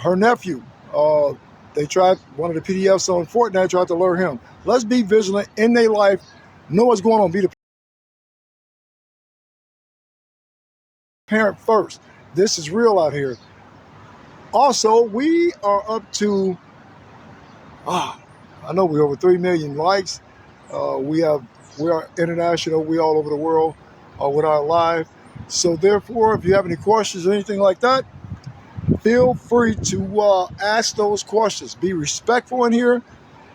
her nephew. They tried, one of the PDFs on Fortnite tried to lure him. Let's be vigilant in their life, know what's going on, be the parent first. This is real out here. Also, we are up to, I know we're over 3 million likes. We are international. We all over the world with our live. So therefore, if you have any questions or anything like that, feel free to ask those questions. Be respectful in here.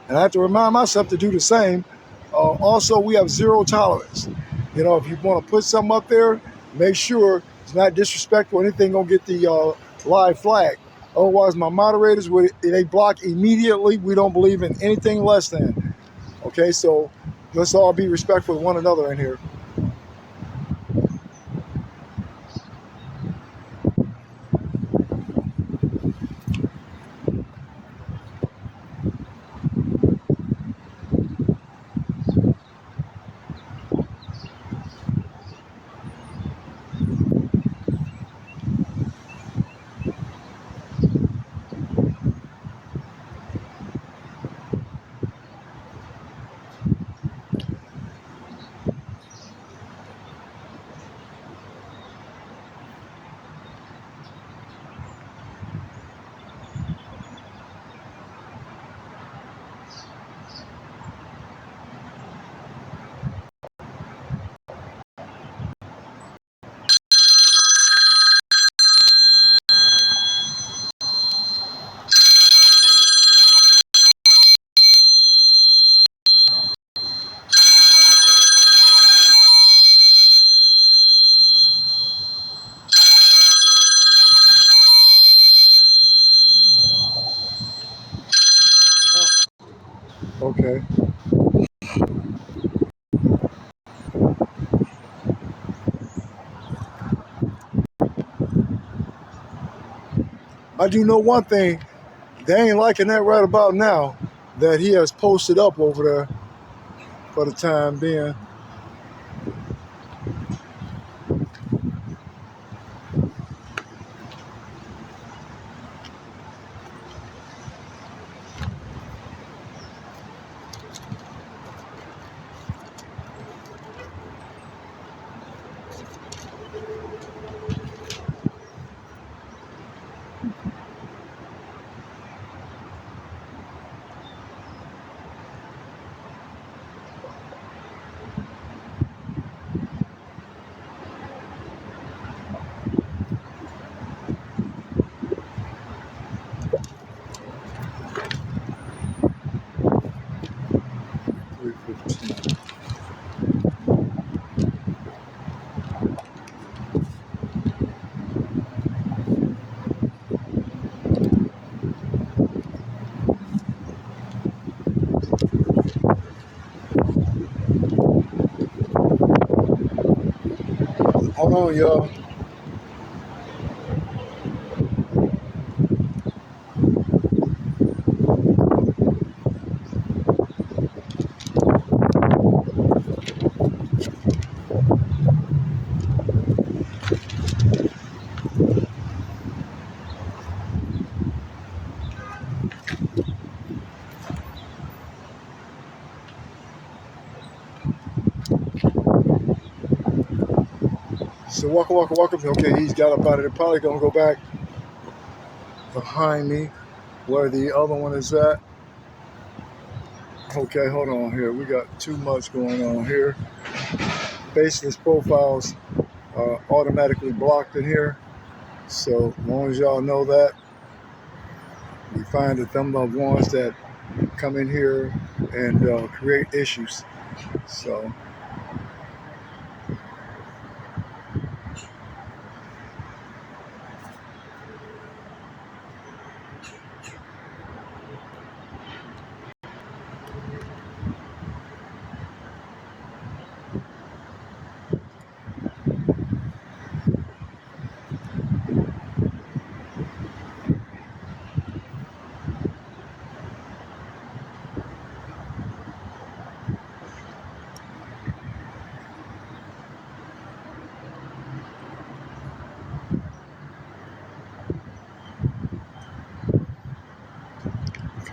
And I have to remind myself to do the same. Also, we have zero tolerance. You know, if you want to put something up there, make sure it's not disrespectful. Anything gonna get the live flag. Otherwise, my moderators, they block immediately. We don't believe in anything less than. Okay, so let's all be respectful of one another in here. Okay. I do know one thing. They ain't liking that right about now that he has posted up over there for the time being. Hold on, y'all. So welcome. Okay, he's got up out of there. Probably gonna go back behind me where the other one is at. Okay, hold on here. We got too much going on here. Faceless profiles are automatically blocked in here. So as long as y'all know that, we find the thumb up ones that come in here and create issues. So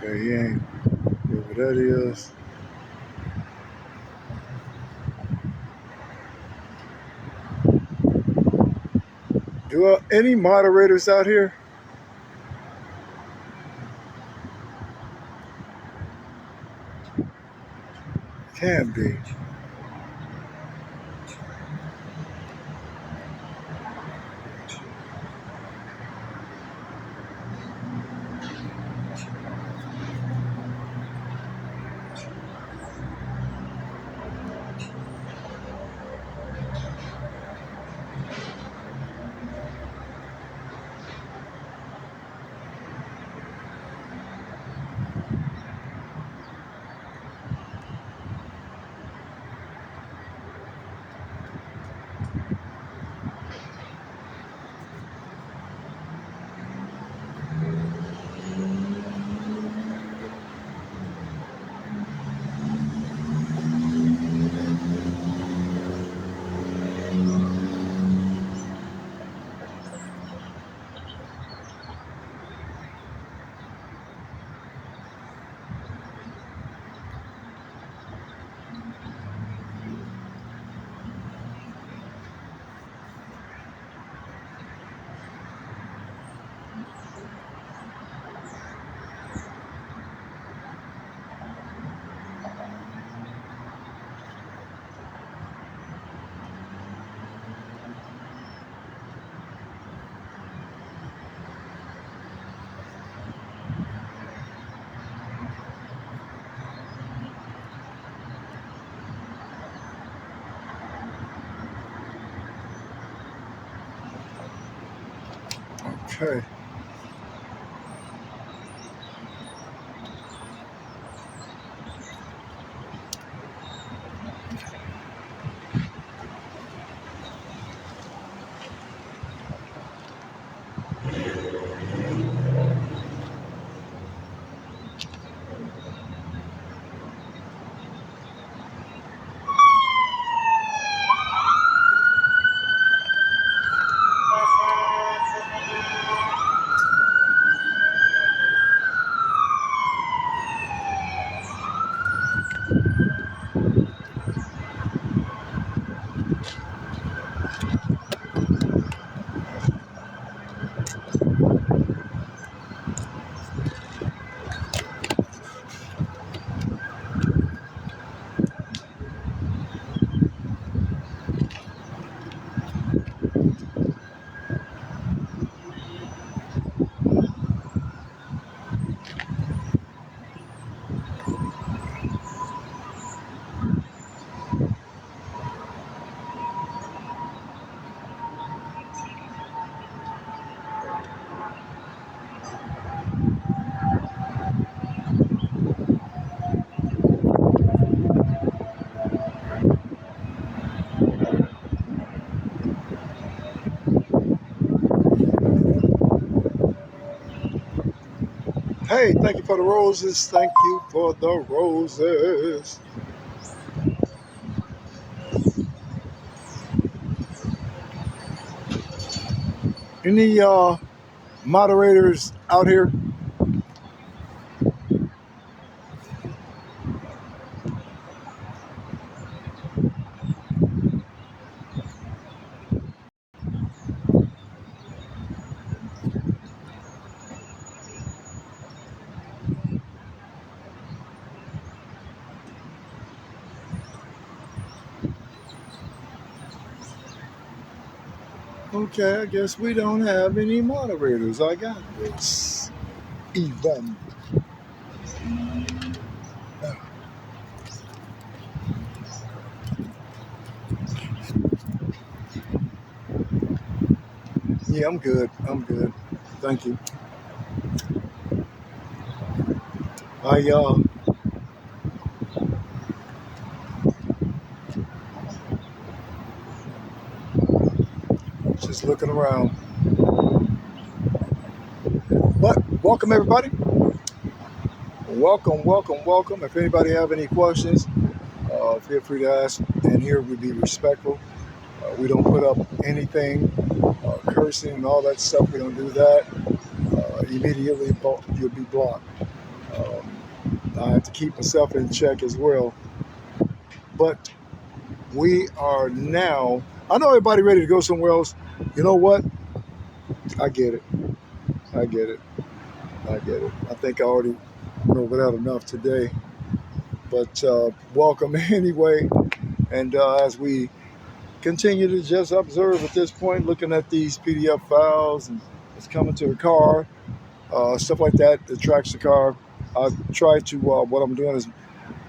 Okay, he ain't whoever that is. Do any moderators out here? Can be. Okay. Hey, thank you for the roses. Thank you for the roses. Any moderators out here? Okay, I guess we don't have any moderators. I got this. Even. Yeah, I'm good. I'm good. Thank you. I just looking around. But welcome everybody. Welcome, welcome, welcome. If anybody have any questions, feel free to ask. And here we be respectful. We don't put up anything, cursing and all that stuff. We don't do that. Immediately you'll be blocked. I have to keep myself in check as well. But we are now. I know everybody ready to go somewhere else. You know what? I get it. I get it. I get it. I think I already went over that enough today. But welcome anyway. And as we continue to just observe at this point, looking at these PDF files and it's coming to the car, stuff like that that tracks the car. I try to, what I'm doing is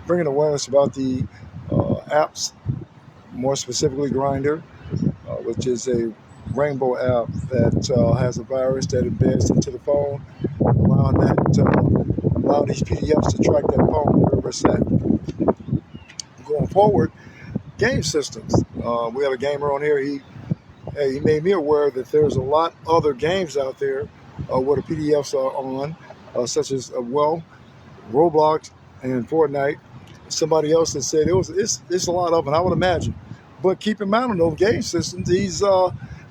bringing awareness about the apps, more specifically Grindr, which is a rainbow app that has a virus that embeds into the phone, allowing these PDFs to track that phone wherever it's at. Going forward, game systems. We have a gamer on here. He made me aware that there's a lot other games out there where the PDFs are on, such as Roblox and Fortnite. Somebody else that said it's a lot of them, I would imagine. But keep in mind on those game systems,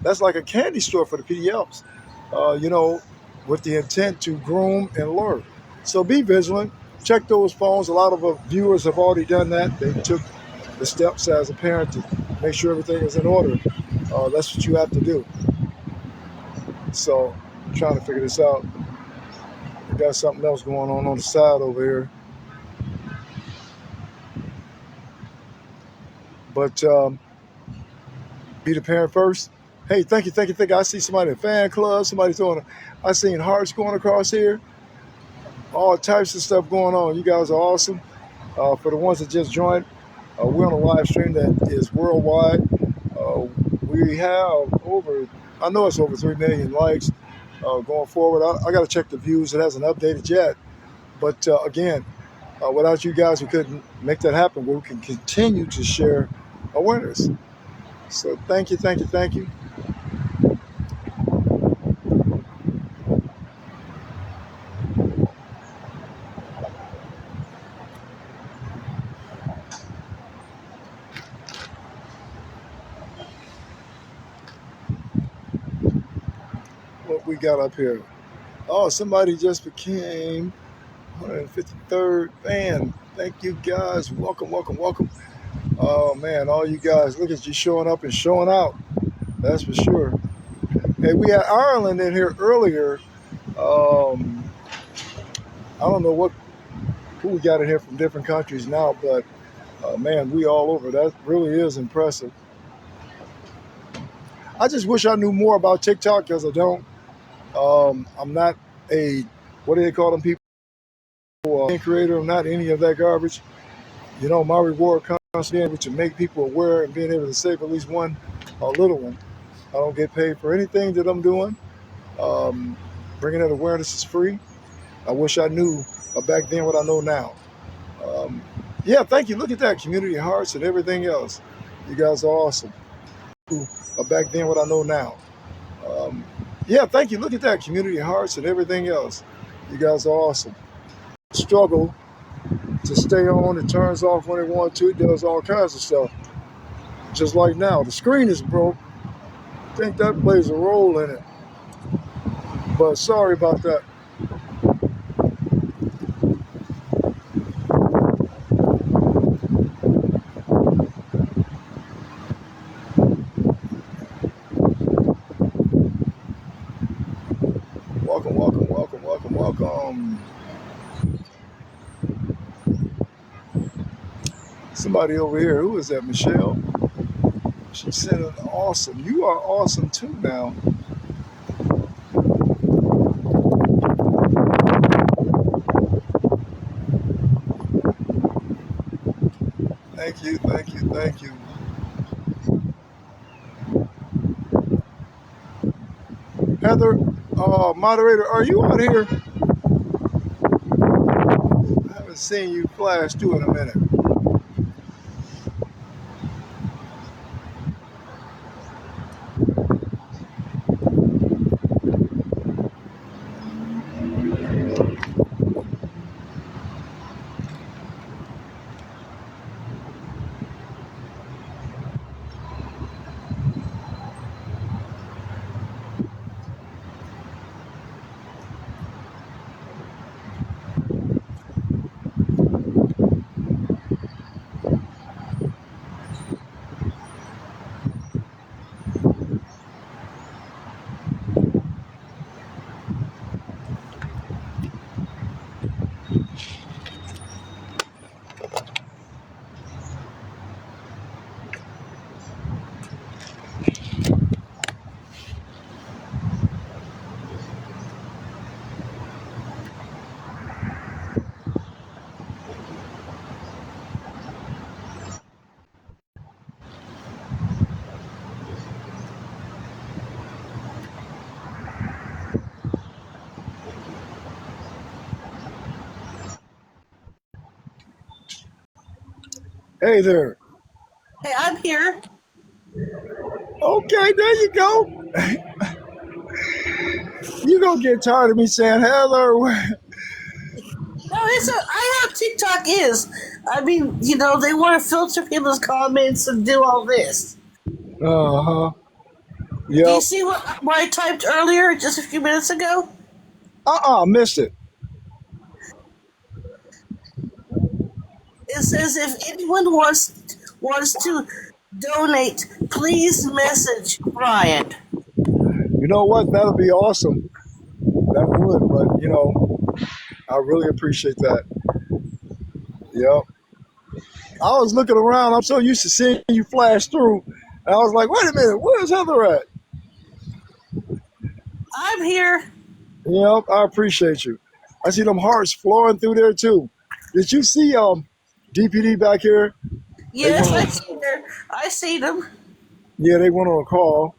that's like a candy store for the PDFs. With the intent to groom and lure. So be vigilant. Check those phones. A lot of viewers have already done that. They took the steps as a parent to make sure everything is in order. That's what you have to do. So I'm trying to figure this out. We got something else going on the side over here. But be the parent first. Hey, thank you. I see somebody in the fan club, somebody I seen hearts going across here. All types of stuff going on. You guys are awesome. For the ones that just joined, we're on a live stream that is worldwide. We have I know it's over 3 million likes going forward. I got to check the views. It hasn't updated yet. But again, without you guys, we couldn't make that happen. We can continue to share awareness. So thank you. What we got up here? Oh, somebody just became 153rd fan. Thank you guys. Welcome. Oh man, all you guys, look at you showing up and showing out. That's for sure. Hey, we had Ireland in here earlier. I don't know who we got in here from different countries now, but man, we all over. That really is impressive. I just wish I knew more about TikTok because I don't. I'm not what do they call them people? Creator. I'm not any of that garbage. My reward comes being able to make people aware and being able to save at least one little one. I don't get paid for anything that I'm doing. Bringing that awareness is free. I wish I knew back then what I know now. Yeah, thank you. Look at that. Community hearts and everything else. You guys are awesome. Back then what I know now. Yeah, thank you. Look at that. Community hearts and everything else. You guys are awesome. Struggle to stay on. It turns off when it wants to. It does all kinds of stuff. Just like now. The screen is broke. I think that plays a role in it. But sorry about that. Welcome. Somebody over here. Who is that? Michelle? She said awesome. You are awesome too now. Thank you. Heather, moderator, are you out here? I haven't seen you flash through in a minute. Hey there. Hey, I'm here. Okay, there you go. You gonna get tired of me saying hello. No, I know TikTok is. I mean, they want to filter people's comments and do all this. Uh-huh. Do you Yep. see what I typed earlier, just a few minutes ago? Missed it. It says if anyone wants to donate, please message Brian. You know what? That'll be awesome. That would, but I really appreciate that. Yep. I was looking around. I'm so used to seeing you flash through. And I was like, wait a minute, where's Heather at? I'm here. Yep, I appreciate you. I see them hearts flowing through there too. Did you see DPD back here? They Yes, went I on, see her. I see them. yeah, they went on a call.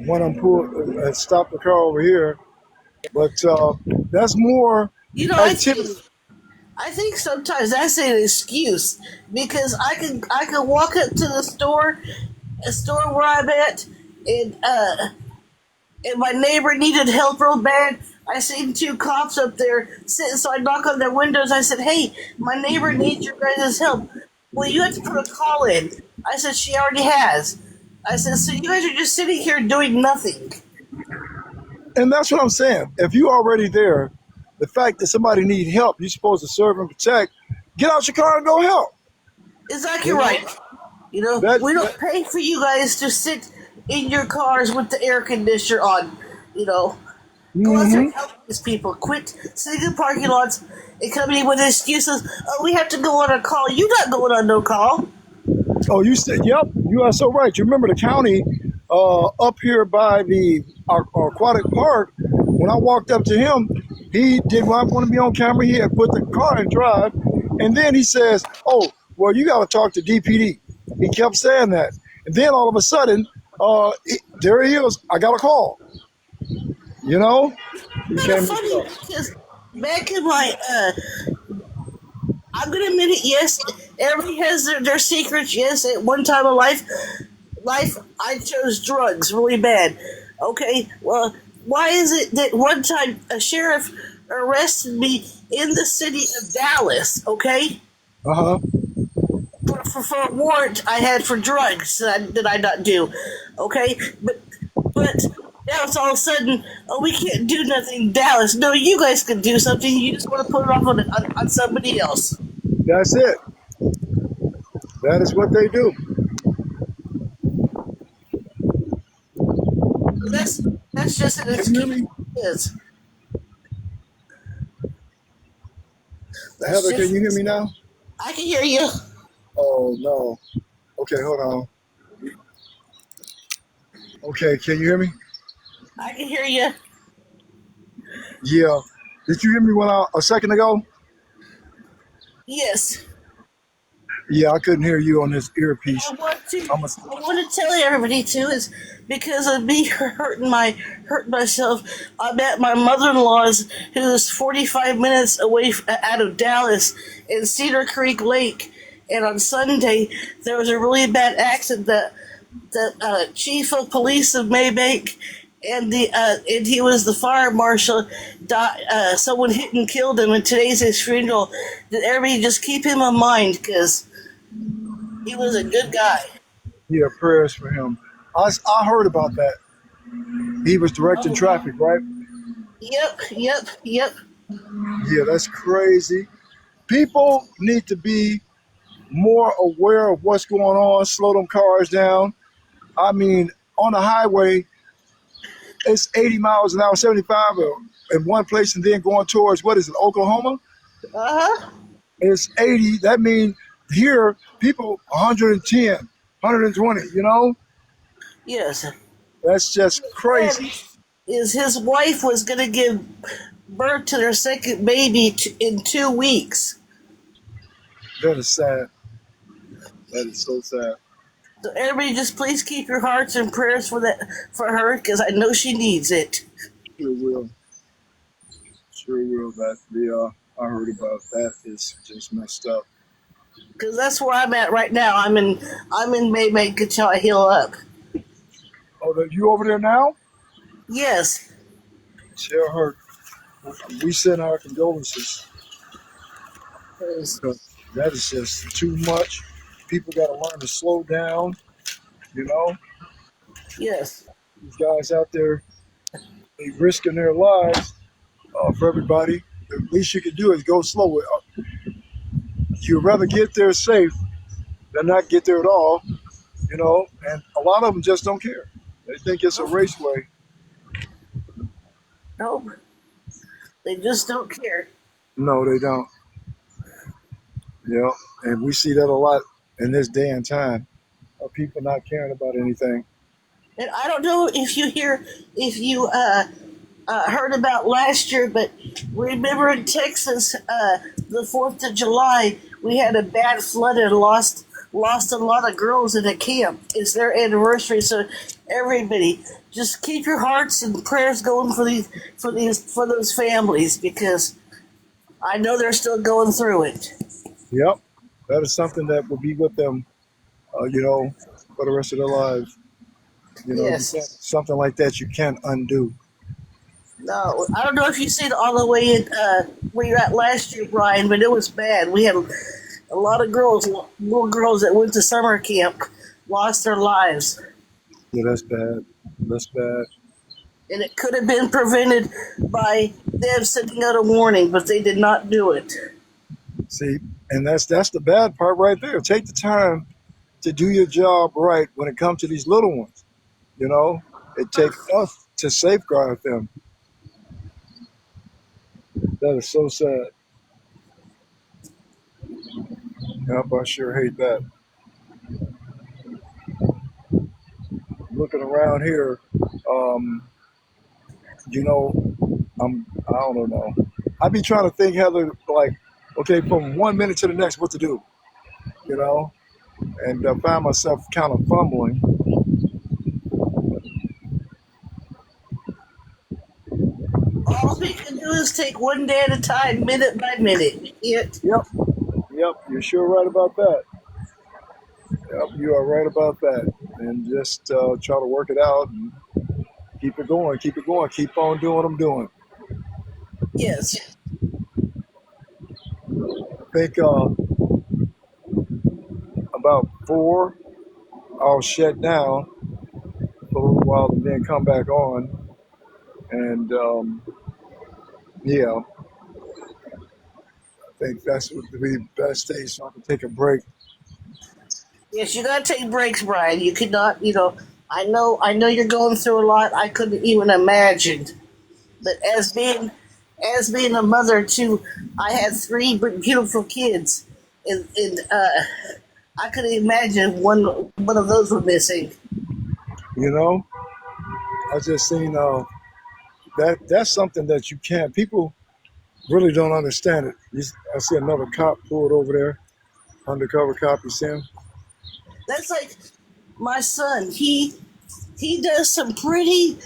One of them pulled and stopped the car over here. But that's more You know, I activity. think I think sometimes that's an excuse because I can walk up to the store, a store where I'm at, and my neighbor needed help real bad. I seen two cops up there sitting, so I knock on their windows. I said, "Hey, my neighbor needs your guys' help. Well, you have to put a call in." I said, "She already has." I said, "So you guys are just sitting here doing nothing." And that's what I'm saying. If you already there, the fact that somebody need help, you're supposed to serve and protect. Get out your car and go help. Exactly You know right. We that don't pay for you guys to sit in your cars with the air conditioner on. You know, Go out there hmm and help these people. Quit sitting in parking lots and coming in with excuses. Oh, we have to go on a call. You not going on no call. Oh, you said, yep, you are so right. You remember the county up here by the aquatic park. When I walked up to him, he did not want to be on camera. He had put the car in drive. And then he says, oh, well, you got to talk to DPD. He kept saying that. And then all of a sudden, there he is. I got a call. You know, he Kind of came to funny stuff. because back in my, I'm gonna admit it. Yes, everybody has their secrets. Yes, at one time of life I chose drugs really bad. Okay, well, why is it that one time a sheriff arrested me in the city of Dallas? Okay, Uh huh. for a warrant I had for drugs that I not do. Okay, but now it's all of a sudden, oh, we can't do nothing in Dallas. No, you guys can do something. You just want to put it off on somebody else. That's it. That is what they do. That's just an Can you hear excuse. me? It is. That's Heather, can just. you hear me now? I can hear you. Oh, no. Okay, hold on. Okay, can you hear me? I can hear you. Yeah. Did you hear me a second ago? Yes. Yeah, I couldn't hear you on this earpiece. I want to. I'm a, I want to tell everybody too is because of me hurting myself. I'm at my mother-in-law's, who's 45 minutes away out of Dallas in Cedar Creek Lake. And on Sunday, there was a really bad accident. The chief of police of Maybank and he was the fire marshal. Someone hit and killed him, and today's his funeral. Did everybody just keep him in mind because he was a good guy. yeah, prayers for him. I heard about that. He was directing Oh, traffic, right? yep, yep, yep. Yeah, that's crazy. People need to be more aware of what's going on, slow them cars down. I mean, on the highway, it's 80 miles an hour, 75 in one place, and then going towards, what is it, Oklahoma? Uh huh. It's 80. That means here, people 110, 120, Yes. That's just Sad crazy. is his wife was going to give birth to their second baby in 2 weeks. That is sad. That is so sad. So everybody, just please keep your hearts and prayers for her because I know she needs it. Sure will. Sure will. I heard about that. It's just messed up. because that's where I'm at right now. I'm in Maybank until I heal up. Oh, you over there now? Yes, Tell her we send our condolences 'cause- because that is just too much. People got to learn to slow down. You know, yes, these guys out there, they risking their lives for everybody. The least you can do is go slow. You'd rather get there safe than not get there at all. You know, and a lot of them just don't care. They think it's a nope, raceway. nope. They just don't care. No, they don't. You know, and we see that a lot in this day and time of people not caring about anything. And I don't know if you heard about last year, but remember in Texas, the 4th of July, we had a bad flood and lost a lot of girls in a camp. It's their anniversary, so everybody just keep your hearts and prayers going for those families because I know they're still going through it. Yep, that is something that will be with them, you know, for the rest of their lives. You know, you can't Yes. something like that you can't undo. No, I don't know if you seen all the way in where you're at last year, Brian, but it was bad. We had a lot of girls, little girls that went to summer camp, lost their lives, Yeah, that's bad. That's bad. and it could have been prevented by them sending out a warning, but they did not do it. See, and that's the bad part right there. Take the time to do your job right when it comes to these little ones. You know, it takes us to safeguard them. That is so sad. Yep, I sure hate that. Looking around here, um, you know, I don't know. I be trying to think, Heather, like, okay, from 1 minute to the next, what to do, you know, and find myself kind of fumbling. All we can do is take one day at a time, minute by minute. Yep, yep, you're sure right about that. Yep, you are right about that. And just try to work it out and keep it going, keep on doing what I'm doing. Yes. I think about four, I'll shut down for a little while and then come back on. And yeah, I think that's what would be the best stage so I can take a break. Yes, you gotta take breaks, Brian. You could not, I know you're going through a lot. I couldn't even imagine. But as being a mother too, I had three beautiful kids, and I could imagine one of those were missing. You know, I just seen that's something that you can't. People really don't understand it. I see another cop pulled over there, undercover cop. You see him? That's like my son. He does some pretty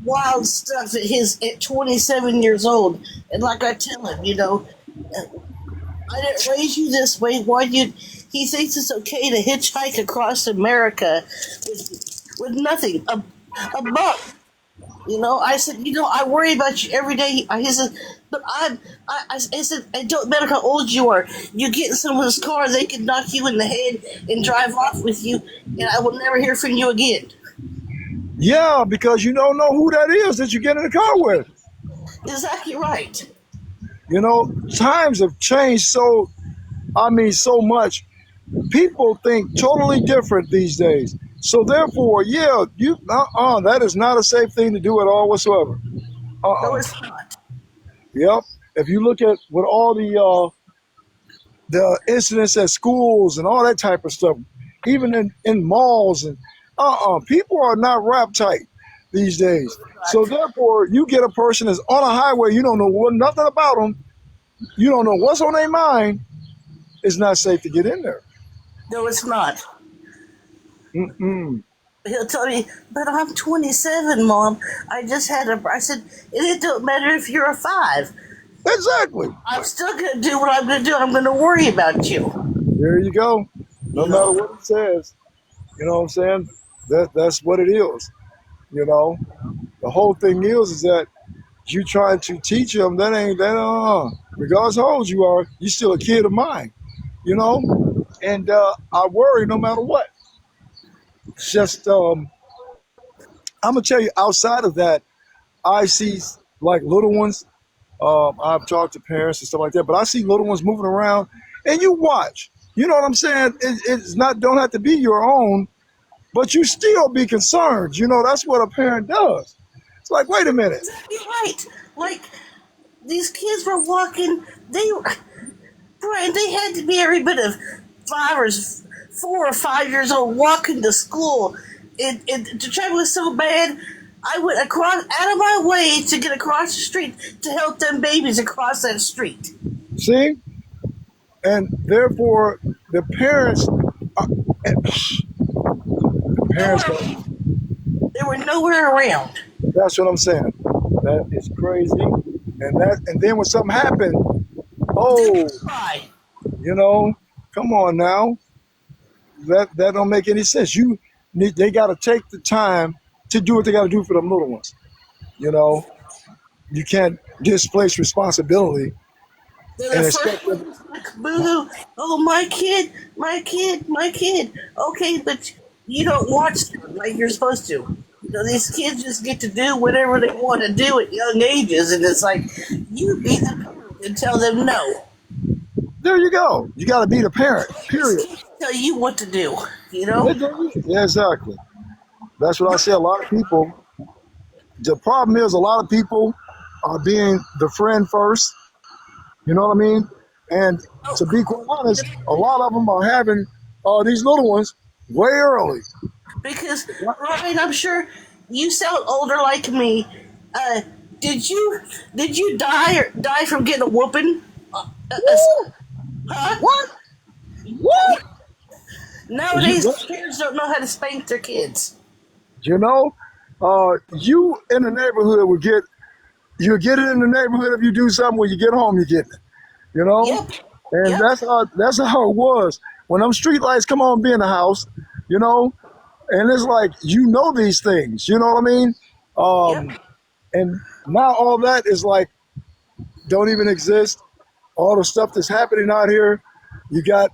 wild stuff at 27 years old, and like I tell him, I didn't raise you this way. Why do you? He thinks it's okay to hitchhike across America with nothing, a buck. I said, I worry about you every day. He said, but I said, it don't matter how old you are. You get in someone's car, they can knock you in the head and drive off with you, and I will never hear from you again. Yeah, because you don't know who that is that you get in the car with. Exactly right. You know, times have changed so, I mean, so much. People think totally different these days. So therefore, yeah, that is not a safe thing to do at all whatsoever. No, Uh-uh. it's not. Yep. If you look at with all the incidents at schools and all that type of stuff, even in malls and people are not wrapped tight these days. So Not. therefore, you get a person that's on a highway, you don't know nothing about them, you don't know what's on their mind. It's not safe to get in there. No, it's not. Mm-mm. He'll tell me, but I'm 27, Mom. I just had a. I said, it don't matter if you're a 5. Exactly. I'm still going to do what I'm going to do. I'm going to worry about you. There you go. No You matter know. what it says, you know what I'm saying? That's what it is. You know, the whole thing is that you trying to teach them that ain't that. Regardless how old you are, you still a kid of mine. You know, and I worry no matter what. It's just I'm gonna tell you. Outside of that, I see like little ones. I've talked to parents and stuff like that, but I see little ones moving around, and you watch. You know what I'm saying? It's not don't have to be your own, but you still be concerned. You know that's what a parent does. It's like, wait a minute. Exactly right. Like these kids were walking. Brian, they had to be every bit of 4 or 5 years old walking to school. The traffic was so bad. I went across out of my way to get across the street to help them babies across that street. See, and therefore the parents, the parents Nowhere, don't. they were nowhere around. That's what I'm saying. That is crazy, and then when something happened, They oh, cry. you know, come on now, that don't make any sense. They got to take the time to do what they got to do for them little ones. You know, you can't displace responsibility They're and the expect first them. ones like boo. Oh, my kid, my kid, my kid. Okay, but you don't watch them like you're supposed to. These kids just get to do whatever they want to do at young ages, and it's like you be the parent and tell them no. There you go. You got to be the parent. These Period. kids tell you what to do. You know. Yeah, exactly. That's what I say. A lot of people. The problem is a lot of people are being the friend first. You know what I mean? And to be quite honest, a lot of them are having these little ones way early. Because Ryan, I'm sure you sound older like me. Uh, did you die from getting a whooping? Woo! Huh? What? What? Nowadays, parents don't know how to spank their kids. You know, you in the neighborhood would get you get it in the neighborhood if you do something when you get home you get it. You know, Yep, and yep, that's how it was when them street lights come on, be in the house. You know, and it's like you know these things. You know what I mean? yep. And now all that is like don't even exist. All the stuff that's happening out here, you got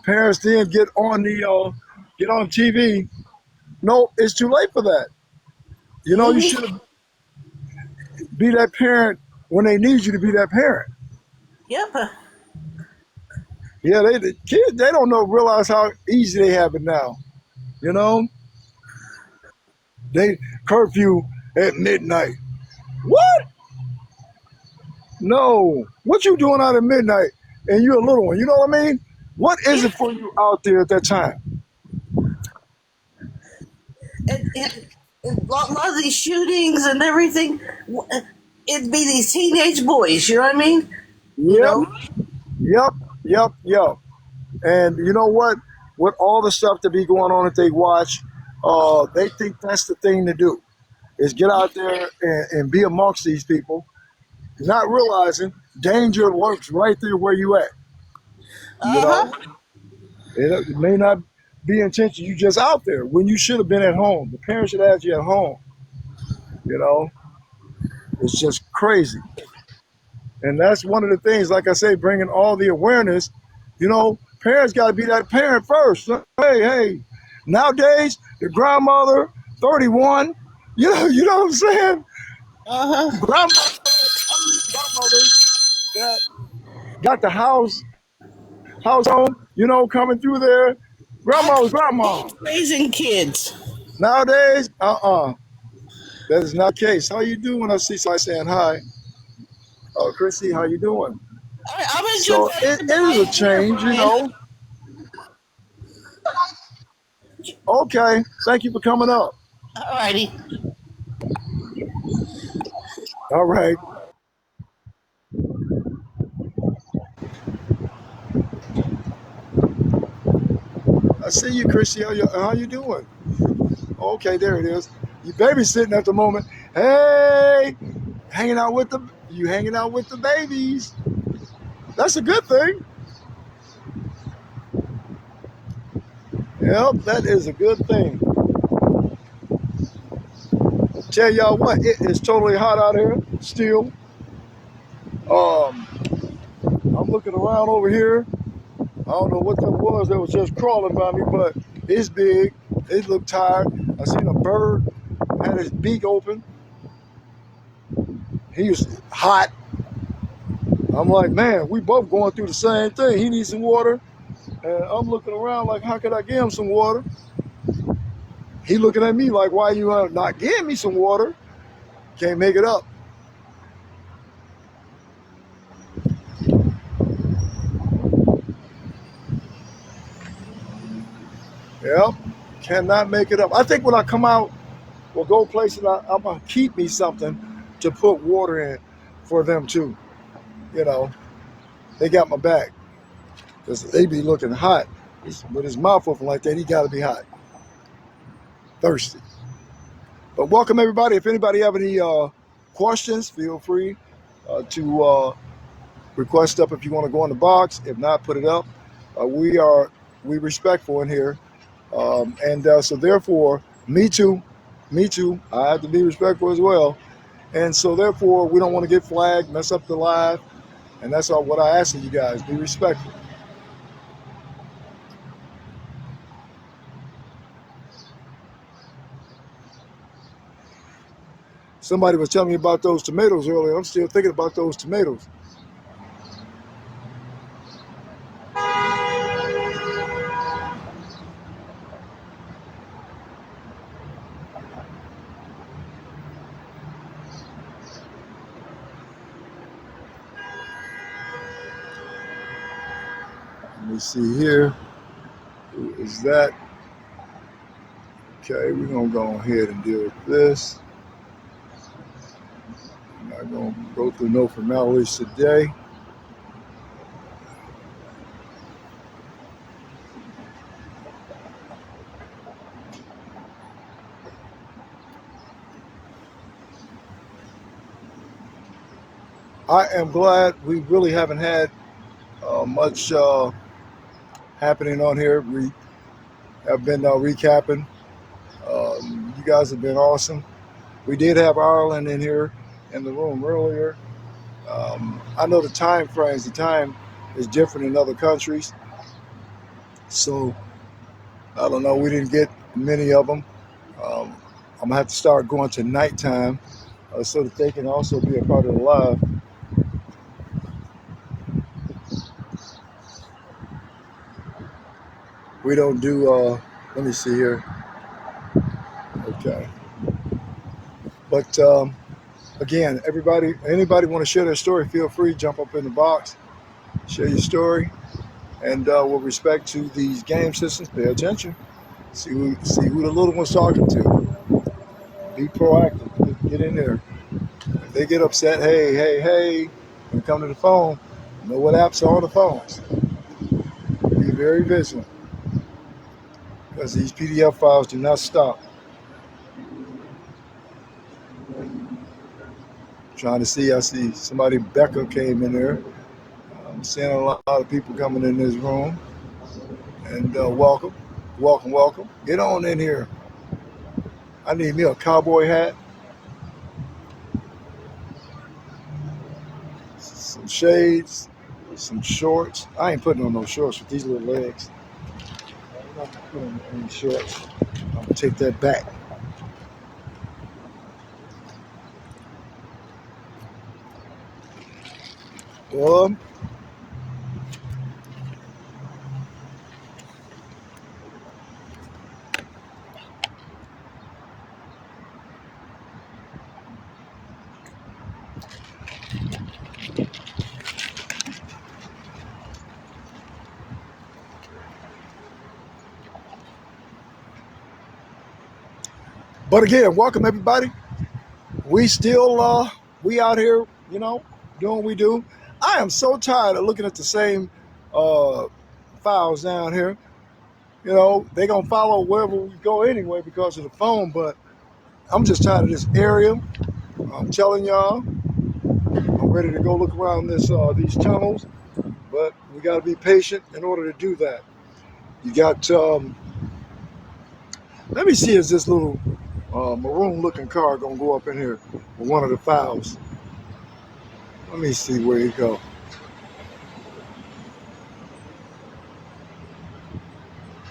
parents then get on TV. No, it's too late for that. You know, you Mm-hmm. should be that parent when they need you to be that parent. Yep. Yeah, the kids they don't know realize how easy they have it now. You know, they curfew at midnight. What? No, what you doing out at midnight? And you're a little one. You know what I mean? What is Yeah. it for you out there at that time? And a lot of these shootings and everything, it'd be these teenage boys. You know what I mean? You Yep, know. yep. And you know what? With all the stuff that be going on that they watch, they think that's the thing to do is get out there and be amongst these people, not realizing danger lurks right there where you at. You Uh know, huh. it may not be intention. You just out there when you should have been at home. The parents should have you at home. You know, it's just crazy. And that's one of the things, like I say, bringing all the awareness. You know, parents got to be that parent first. Hey, nowadays, the grandmother, 31, you know what I'm saying? Uh huh. Grandmothers that got the house home, coming through there. I Grandma was can't grandma. keep raising kids. Nowadays, that is not the case. How you doing? I see somebody saying hi. Oh, Chrissy, how you doing? I'm So enjoying it the is a light here, change, Brian. Okay, thank you for coming up. Alrighty. All right. I see you, Chrissy. How you doing? Okay, there it is. You babysitting at the moment. Hey, hanging out with the babies. That's a good thing. Yep, that is a good thing. Tell y'all what, it is totally hot out here still. Um, I'm looking around over here. I don't know what that was just crawling by me, but it's big. It looked tired. I seen a bird had his beak open. He was hot. I'm like, man, we both going through the same thing. He needs some water, and I'm looking around like, how could I give him some water? He looking at me like, why you not giving me some water? Can't make it up. Yep, cannot make it up. I think when I come out or go places, I'm gonna keep me something to put water in for them too. You know, they got my back because they be looking hot. With his mouth open like that, he got to be hot, thirsty. But welcome everybody. If anybody have any questions, feel free to request up if you want to go in the box. If not, put it up. We respectful in here, and so therefore, me too. I have to be respectful as well, and so therefore, we don't want to get flagged, mess up the live, and that's all what I ask of you guys: be respectful. Somebody was telling me about those tomatoes earlier. I'm still thinking about those tomatoes. Let me see here. Who is that? Okay, we're gonna go ahead and deal with this. I'm not gonna go through no formalities today. I am glad we really haven't had much happening on here. We have been recapping. You guys have been awesome. We did have Ireland in here in the room earlier. I know the time frames. The time is different in other countries, so I don't know. We didn't get many of them. I'm gonna have to start going to nighttime so that they can also be a part of the live. We don't do. Let me see here. Okay, but again, anybody want to share their story? Feel free, jump up in the box, share your story, and with respect to these game systems, pay attention. See who the little one's talking to. Be proactive. Get in there. If they get upset, hey, when you come to the phone, know what apps are on the phones. Be very vigilant because these PDF files do not stop. Trying to see, I see somebody, Becca came in there. I'm seeing a lot of people coming in this room. And welcome. Get on in here. I need me a cowboy hat, some shades, some shorts. I ain't putting on no shorts with these little legs. I'm not putting on any shorts. I'm gonna take that back. But again, welcome everybody. We still we out here, doing what we do. I am so tired of looking at the same files down here. They gonna follow wherever we go anyway because of the phone. But I'm just tired of this area. I'm telling y'all, I'm ready to go look around these tunnels. But we got to be patient in order to do that. You got Let me see, is this little maroon looking car gonna go up in here with one of the fouls? Let me see where he go.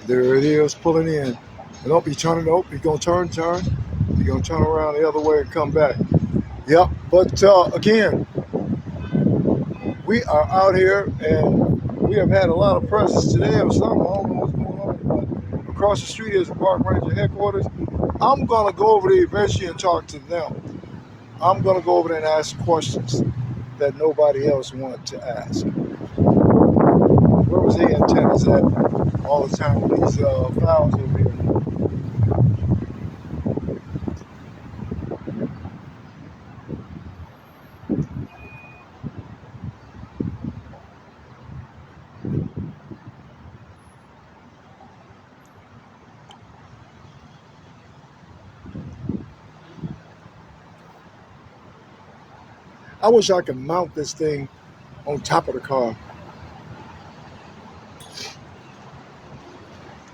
There it is, pulling in. And don't be turning up. He's gonna turn. He's gonna turn around the other way and come back. Yep. But again, we are out here and we have had a lot of presence today or something. I don't know what's going on. But across the street is the Park Ranger headquarters. I'm gonna go over there eventually and talk to them. I'm gonna go over there and ask questions that nobody else wanted to ask. Where was the antennas at all the time with these fouls over here? I wish I could mount this thing on top of the car.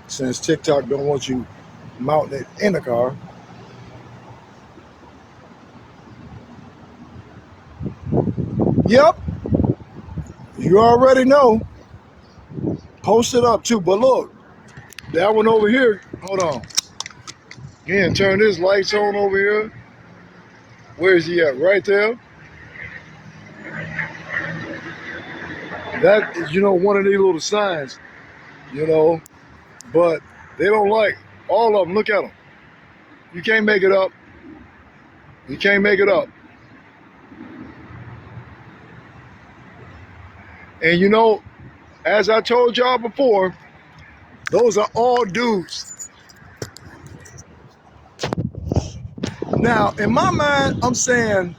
Since TikTok don't want you mounting it in the car. Yep, you already know. Post it up too. But look, that one over here, hold on. Again, turn this lights on over here. Where is he at? Right there. That is, one of these little signs, but they don't like all of them. Look at them. You can't make it up. You can't make it up. And as I told y'all before, those are all dudes. Now, in my mind, I'm saying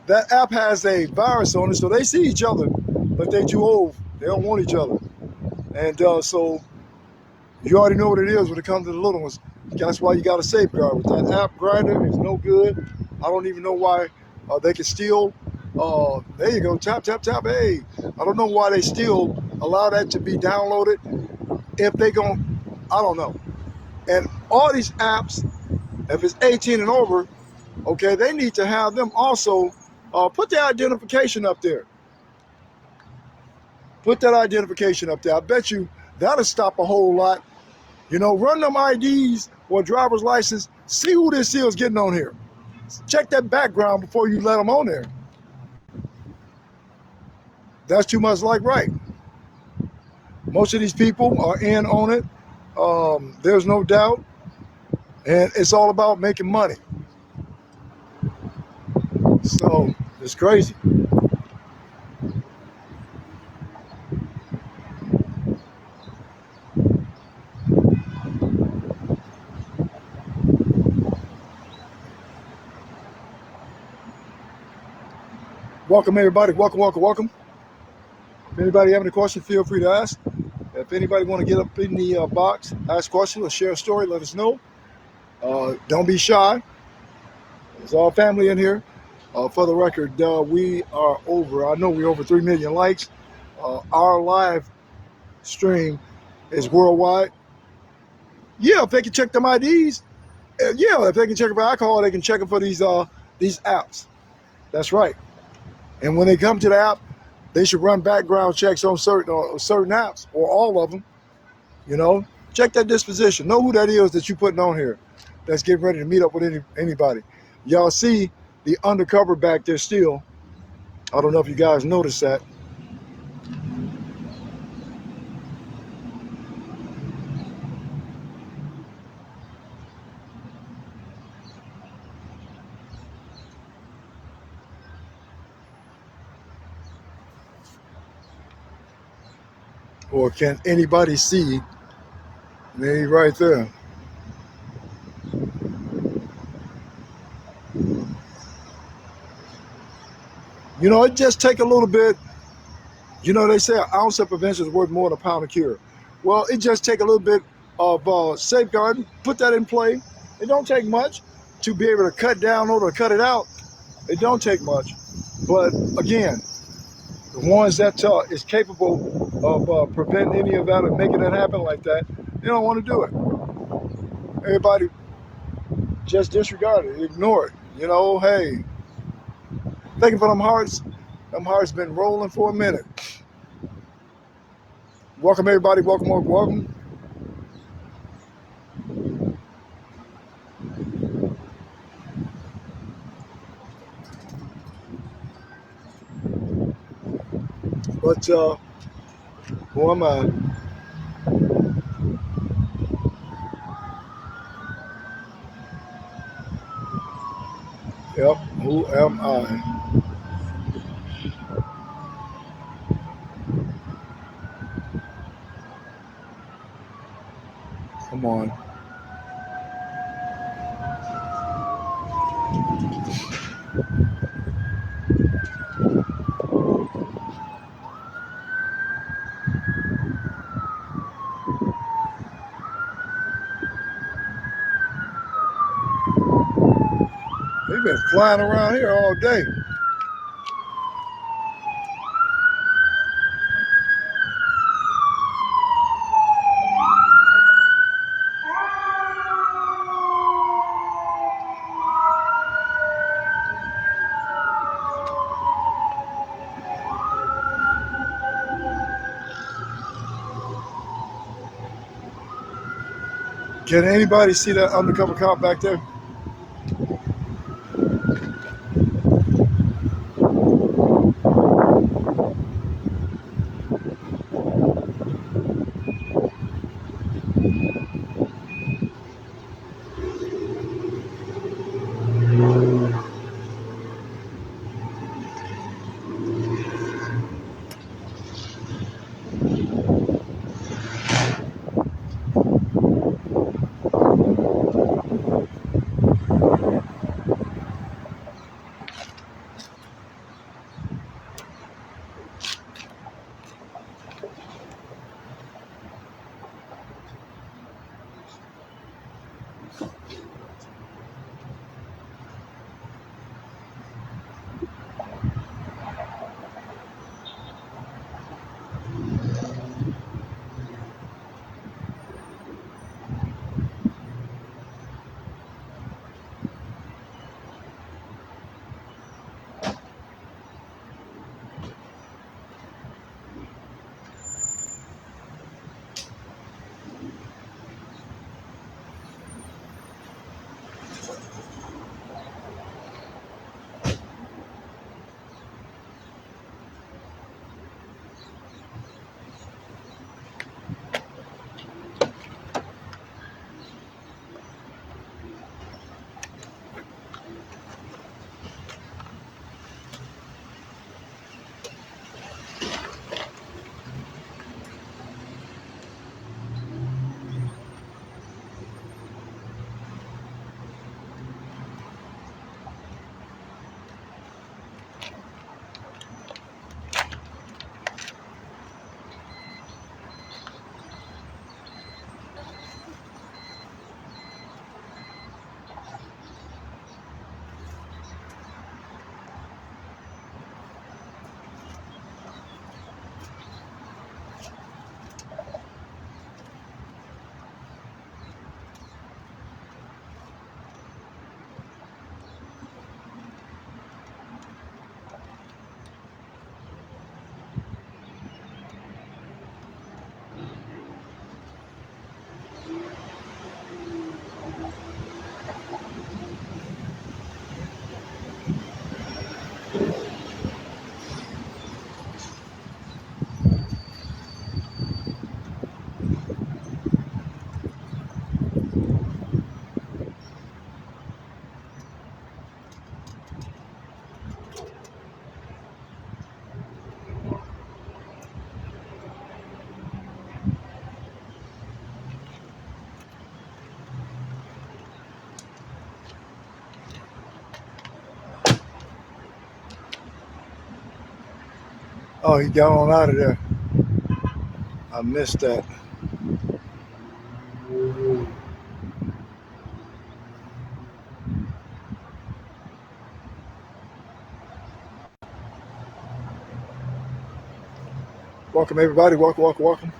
that app has a virus on it, so they see each other, but they too old. They don't want each other. And so you already know what it is when it comes to the little ones. That's why you got to safeguard. With that app, Grindr is no good. I don't even know why they can still, there you go, tap, tap, tap, hey. I don't know why they still allow that to be downloaded. If they gon', I don't know. And all these apps, if it's 18 and over, okay, they need to have them also put their identification up there. Put that identification up there. I bet you that'll stop a whole lot. Run them IDs or driver's license. See who this is getting on here. Check that background before you let them on there. That's too much like right. Most of these people are in on it. There's no doubt. And it's all about making money. So it's crazy. Welcome everybody. Welcome. If anybody have any questions, feel free to ask. If anybody want to get up in the box, ask questions or share a story, let us know. Don't be shy. It's all family in here. For the record, we are over. I know we're over 3 million likes. Our live stream is worldwide. Yeah, if they can check them IDs. If they can check for alcohol, they can check them for these apps. That's right. And when they come to the app, they should run background checks on certain apps or all of them. Check that disposition. Know who that is that you're putting on here that's getting ready to meet up with anybody. Y'all see the undercover back there still. I don't know if you guys noticed that. Or can anybody see me right there? It just take a little bit. They say an ounce of prevention is worth more than a pound of cure. Well, it just take a little bit of safeguarding. Put that in play. It don't take much to be able to cut down or to cut it out. It don't take much. But again, the ones that is capable of preventing any of that or making that happen like that, they don't want to do it. Everybody just disregard it, ignore it. You know, hey, thank you for them hearts. Them hearts been rolling for a minute. Welcome everybody. Welcome, welcome, welcome. But who am I? Yep. Who am I? Come on. They've been flying around here all day. Can anybody see that undercover cop back there? Oh, he got on out of there. I missed that. Welcome everybody. Welcome, welcome, welcome.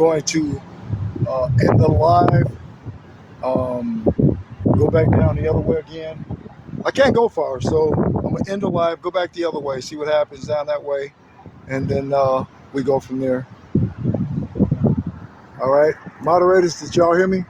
going to end the live. Go back down the other way again. I can't go far, so I'm gonna end the live, go back the other way, see what happens down that way, and then we go from there. All right, moderators, did y'all hear me?